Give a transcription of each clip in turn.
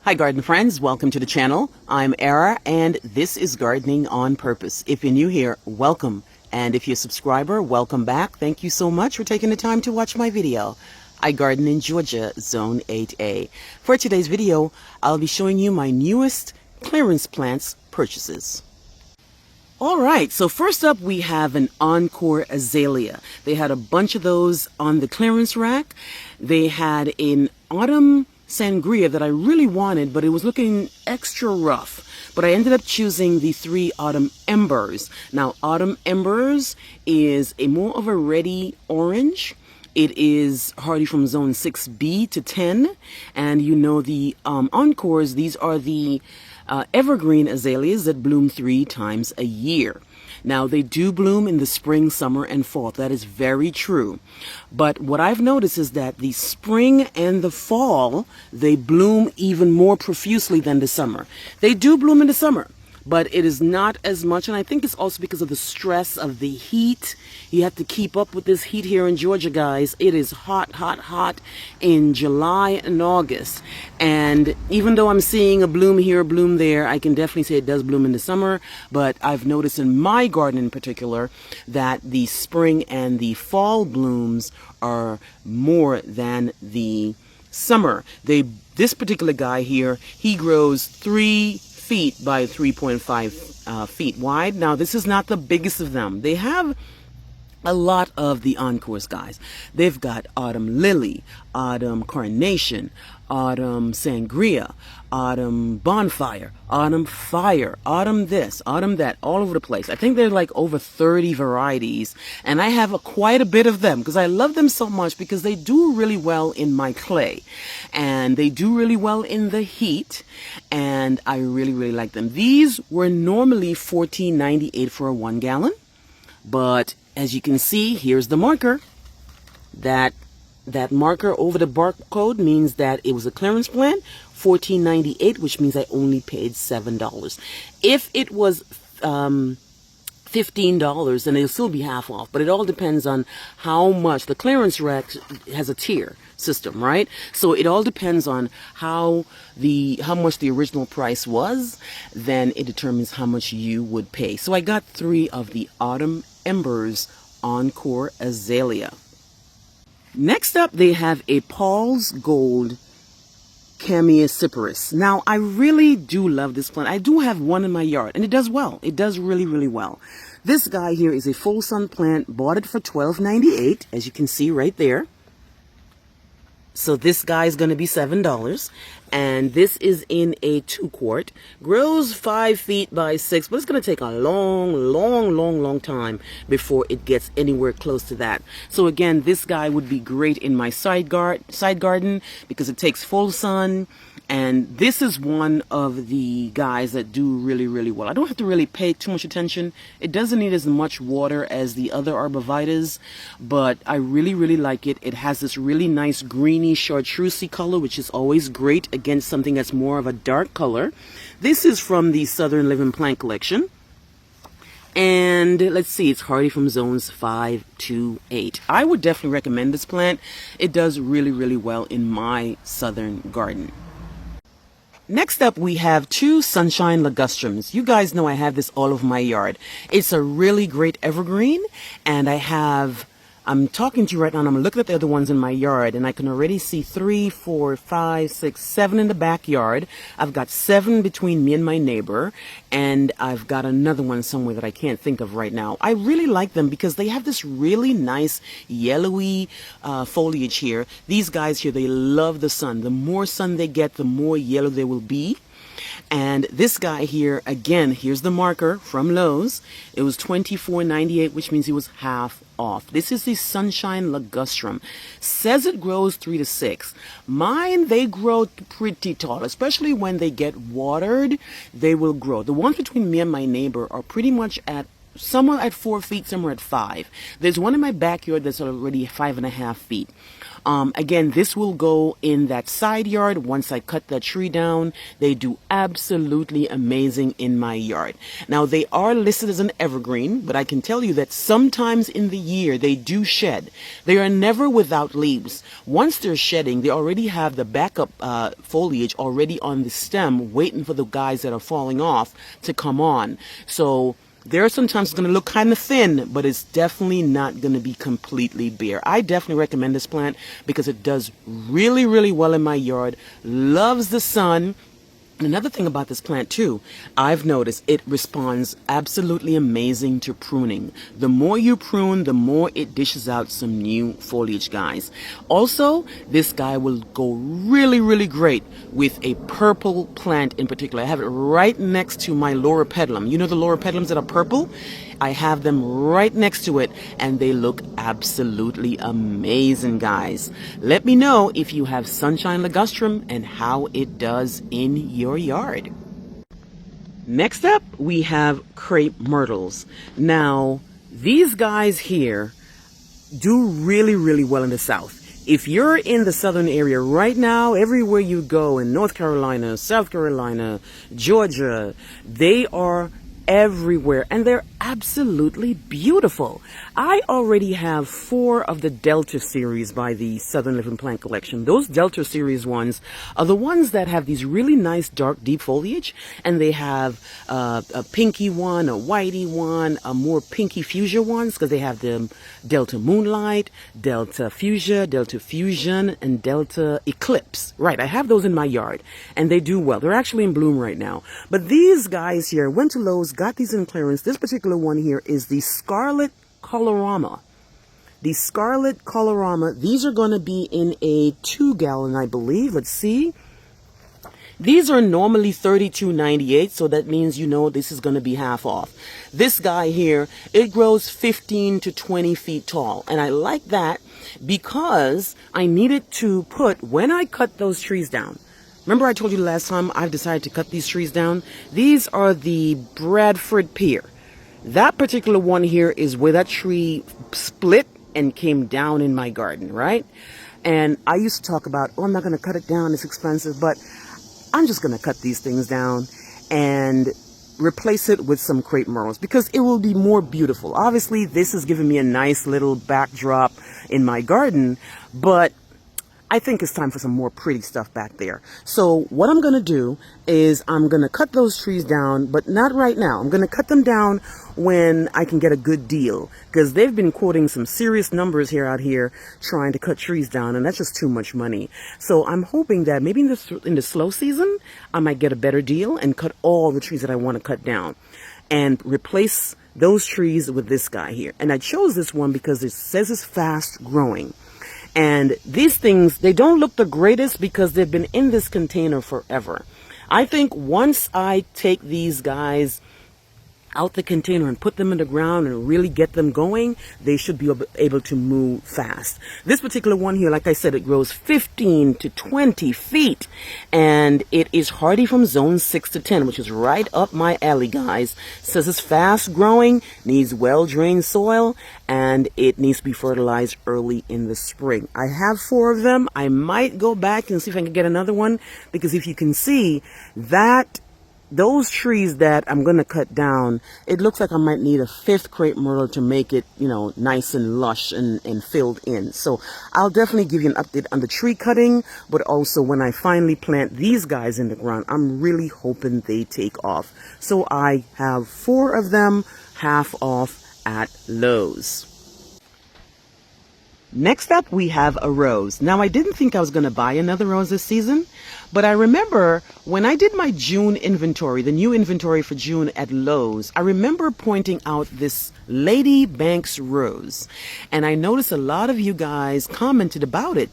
Hi garden friends, welcome to the channel. I'm Era and this is Gardening on Purpose. If you're new here, welcome. And if you're a subscriber, welcome back. Thank you so much for taking the time to watch my video. I garden in Georgia, Zone 8A. For today's video, I'll be showing you my newest clearance plants purchases. Alright, so first up we have an Encore Aelia. They had a bunch of those on the clearance rack. They had an autumn sangria that I really wanted, but it was looking extra rough. But I ended up choosing the 3 Autumn Embers. Now, Autumn Embers is a more of a reddy orange. It is hardy from zone 6B to 10. And you know the Encores, these are the evergreen azaleas that bloom 3 times a year. Now, they do bloom in the spring, summer, and fall. That is very true. But what I've noticed is that the spring and the fall, they bloom even more profusely than the summer. They do bloom in the summer, but it is not as much. And I think it's also because of the stress of the heat. You have to keep up with this heat here in Georgia, guys. It is hot, hot, hot in July and August. And even though I'm seeing a bloom here, a bloom there, I can definitely say it does bloom in the summer. But I've noticed in my garden in particular that the spring and the fall blooms are more than the summer. This particular guy here, he grows 3 feet by 3.5 feet wide. Now, this is not the biggest of them. They have a lot of the Encores, guys. They've got Autumn Lily, Autumn Carnation, Autumn Sangria, Autumn Bonfire, Autumn Fire, Autumn this, Autumn that, all over the place. I think they're like over 30 varieties, and I have quite a bit of them because I love them so much because they do really well in my clay, and they do really well in the heat, and I really, really like them. These were normally $14.98 for a 1 gallon, but as you can see, here's the marker. That marker over the barcode means that it was a clearance plant, $14.98, which means I only paid $7. If it was $15, then it'll still be half off. But it all depends on how much. The clearance rack has a tier system, right? So it all depends on how much the original price was. Then it determines how much you would pay. So I got 3 of the Autumn Embers Encore Aelia. Next up, they have a Paul's Gold Chamerus. Now, I really do love this plant. I do have one in my yard, and it does well. It does really, really well. This guy here is a full sun plant. Bought it for $12.98, as you can see right there. So this guy is going to be $7, and this is in a 2 quart. Grows 5 feet by 6, but it's going to take a long time before it gets anywhere close to that. So again, this guy would be great in my side garden because it takes full sun. And this is one of the guys that do really, really well. I don't have to really pay too much attention. It doesn't need as much water as the other arborvitaes, but I really, really like it. It has this really nice greeny chartreusey color, which is always great against something that's more of a dark color. This is from the Southern Living Plant Collection. And let's see, it's hardy from zones 5 to 8. I would definitely recommend this plant. It does really, really well in my southern garden. Next up, we have 2 Sunshine Legumestrums. You guys know I have this all over my yard. It's a really great evergreen, and I'm talking to you right now, and I'm looking at the other ones in my yard, and I can already see 3, 4, 5, 6, 7 in the backyard. I've got 7 between me and my neighbor, and I've got another one somewhere that I can't think of right now. I really like them because they have this really nice yellowy foliage here. These guys here, they love the sun. The more sun they get, the more yellow they will be. And this guy here, again, here's the marker from Lowe's. It was $24.98, which means it was half off. This is the Sunshine Legumestrum. Says it grows 3 to 6. Mine, they grow pretty tall, especially when they get watered. They will grow. The ones between me and my neighbor are pretty much at some are at 4 feet, some are at 5. There's one in my backyard that's already 5.5 feet. Again, this will go in that side yard. Once I cut that tree down, they do absolutely amazing in my yard. Now, they are listed as an evergreen, but I can tell you that sometimes in the year they do shed. They are never without leaves. Once they're shedding, they already have the backup foliage already on the stem, waiting for the guys that are falling off to come on. So there are sometimes it's going to look kind of thin, but it's definitely not going to be completely bare. I definitely recommend this plant because it does really, really well in my yard. Loves the sun. Another thing about this plant too, I've noticed it responds absolutely amazing to pruning. The more you prune, the more it dishes out some new foliage, guys. Also, this guy will go really, really great with a purple plant in particular. I have it right next to my loropetalum. You know the loropetalums that are purple? I have them right next to it, and they look absolutely amazing, guys. Let me know if you have sunshine ligustrum and how it does in your yard. Next up, we have crepe myrtles. Now, these guys here do really, really well in the south. If you're in the southern area right now, everywhere you go in North Carolina, South Carolina, Georgia, they are everywhere, and they're absolutely beautiful. I already have 4 of the Delta series by the Southern Living Plant Collection. Those Delta series ones are the ones that have these really nice dark deep foliage, and they have a pinky one, a whitey one, a more pinky fuchsia ones, because they have the Delta Moonlight, Delta Fuchsia, Delta Fusion, and Delta Eclipse. Right, I have those in my yard, and they do well. They're actually in bloom right now. But these guys here, went to Lowe's, got these in clearance. This particular one here is the Scarlet Colorama. The Scarlet Colorama, these are going to be in a 2-gallon, I believe. Let's see. These are normally $32.98, so that means, you know, this is going to be half off. This guy here, it grows 15 to 20 feet tall, and I like that because I needed to put, when I cut those trees down, remember I told you last time I've decided to cut these trees down? These are the Bradford pear. That particular one here is where that tree split and came down in my garden, right? And I used to talk about, oh, I'm not going to cut it down, it's expensive, but I'm just going to cut these things down and replace it with some crepe myrtles because it will be more beautiful. Obviously, this is giving me a nice little backdrop in my garden, but I think it's time for some more pretty stuff back there. So what I'm going to do is I'm going to cut those trees down, but not right now. I'm going to cut them down when I can get a good deal, because they've been quoting some serious numbers here out here trying to cut trees down, and that's just too much money. So I'm hoping that maybe in the slow season, I might get a better deal and cut all the trees that I want to cut down and replace those trees with this guy here. And I chose this one because it says it's fast growing. And these things, they don't look the greatest because they've been in this container forever. I think once I take these guys out the container and put them in the ground and really get them going, they should be able to move fast. This particular one here, like I said, it grows 15 to 20 feet, and it is hardy from zone 6 to 10, which is right up my alley, guys. Says it's fast growing, needs well-drained soil, and it needs to be fertilized early in the spring. I have 4 of them. I might go back and see if I can get another one, because if you can see that those trees that I'm going to cut down, it looks like I might need a 5th crepe myrtle to make it, you know, nice and lush and filled in. So I'll definitely give you an update on the tree cutting, but also when I finally plant these guys in the ground, I'm really hoping they take off. So I have 4 of them half off at Lowe's. Next up, we have a rose. Now, I didn't think I was going to buy another rose this season, but I remember when I did my June inventory, the new inventory for June at Lowe's, I remember pointing out this Lady Banks rose, and I noticed a lot of you guys commented about it.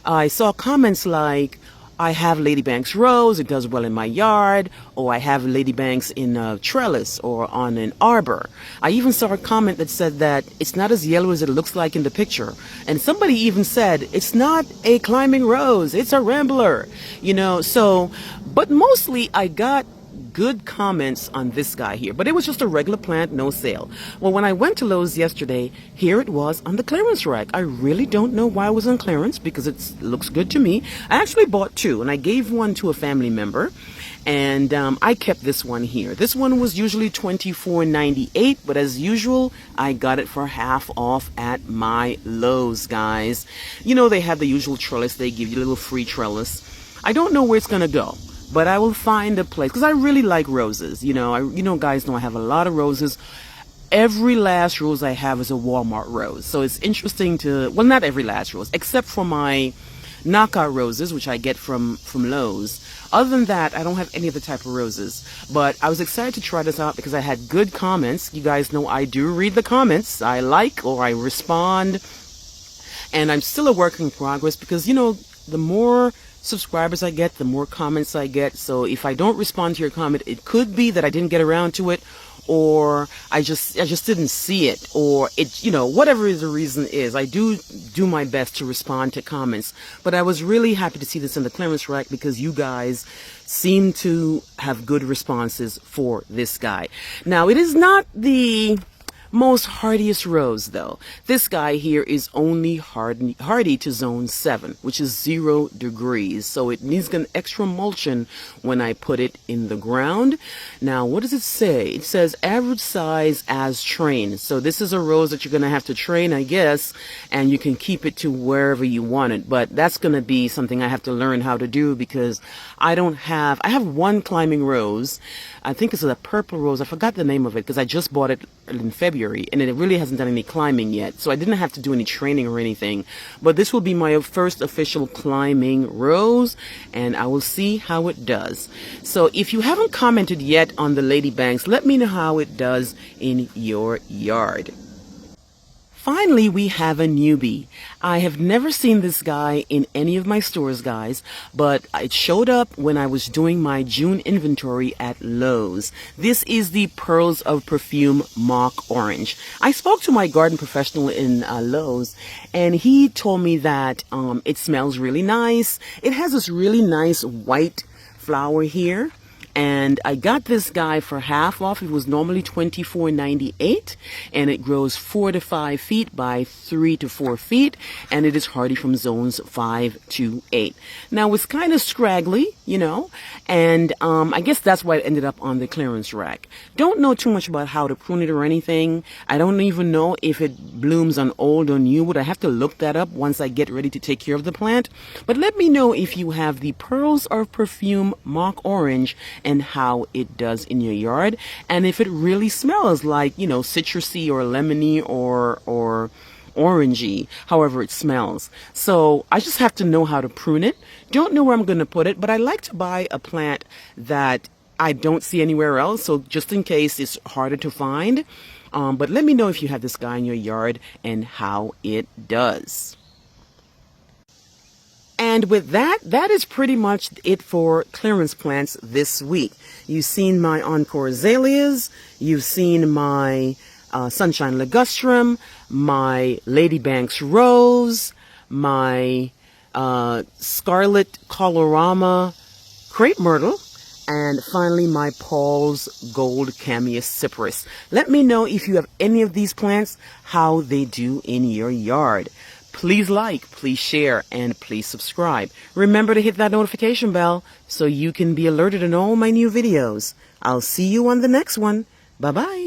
I saw comments like, I have Lady Banks rose, it does well in my yard, or I have Lady Banks in a trellis or on an arbor. I even saw a comment that said that it's not as yellow as it looks like in the picture. And somebody even said, it's not a climbing rose, it's a rambler. You know, so, but mostly I got good comments on this guy here, but it was just a regular plant, no sale. Well, when I went to Lowe's yesterday, here it was on the clearance rack. I really don't know why it was on clearance because it looks good to me. I actually bought two, and I gave one to a family member. And I kept this one here. This one was usually $24.98, but as usual, I got it for half off at my Lowe's, guys. You know, they have the usual trellis. They give you a little free trellis. I don't know where it's going to go, but I will find a place because I really like roses. You know, guys know I have a lot of roses. Every last rose I have is a Walmart rose. So it's interesting to, well, not every last rose, except for my knockout roses, which I get from Lowe's. Other than that, I don't have any other type of roses. But I was excited to try this out because I had good comments. You guys know I do read the comments. I like or I respond. And I'm still a work in progress because, you know, the more subscribers I get, the more comments I get. So if I don't respond to your comment, it could be that I didn't get around to it, or I just didn't see it, or it, you know, whatever the reason is. I do my best to respond to comments, but I was really happy to see this in the clearance rack because you guys seem to have good responses for this guy. Now, it is not the most hardiest rose though. This guy here is only hardy to zone 7, which is 0 degrees. So it needs an extra mulching when I put it in the ground. Now, what does it say? It says average size as trained. So this is a rose that you're going to have to train, I guess, and you can keep it to wherever you want it. But that's going to be something I have to learn how to do because I have one climbing rose. I think it's a purple rose. I forgot the name of it because I just bought it in February and it really hasn't done any climbing yet. So I didn't have to do any training or anything. But this will be my first official climbing rose and I will see how it does. So if you haven't commented yet on the ladybanks, let me know how it does in your yard. Finally, we have a newbie. I have never seen this guy in any of my stores, guys, but it showed up when I was doing my June inventory at Lowe's. This is the Pearls of Perfume Mock Orange. I spoke to my garden professional in Lowe's, and he told me that it smells really nice. It has this really nice white flower here. And I got this guy for half off. It was normally $24.98, and it grows 4 to 5 feet by 3 to 4 feet, and it is hardy from zones 5 to 8. Now it's kind of scraggly, you know, and I guess that's why it ended up on the clearance rack. Don't know too much about how to prune it or anything. I don't even know if it blooms on old or new wood. I have to look that up once I get ready to take care of the plant. But let me know if you have the Pearls of Perfume Mock Orange and how it does in your yard, and if it really smells like, you know, citrusy or lemony or orangey, however it smells. So I just have to know how to prune it. Don't know where I'm going to put it, but I like to buy a plant that I don't see anywhere else, so just in case it's harder to find. But let me know if you have this guy in your yard and how it does. And with that, that is pretty much it for clearance plants this week. You've seen my Encore Azaleas, you've seen my Sunshine Ligustrum, my Ladybank's Rose, my Scarlet Colorama Crepe Myrtle, and finally my Paul's Gold Camellia Cypress. Let me know if you have any of these plants, how they do in your yard. Please like, please share, and please subscribe. Remember to hit that notification bell so you can be alerted on all my new videos. I'll see you on the next one. Bye-bye.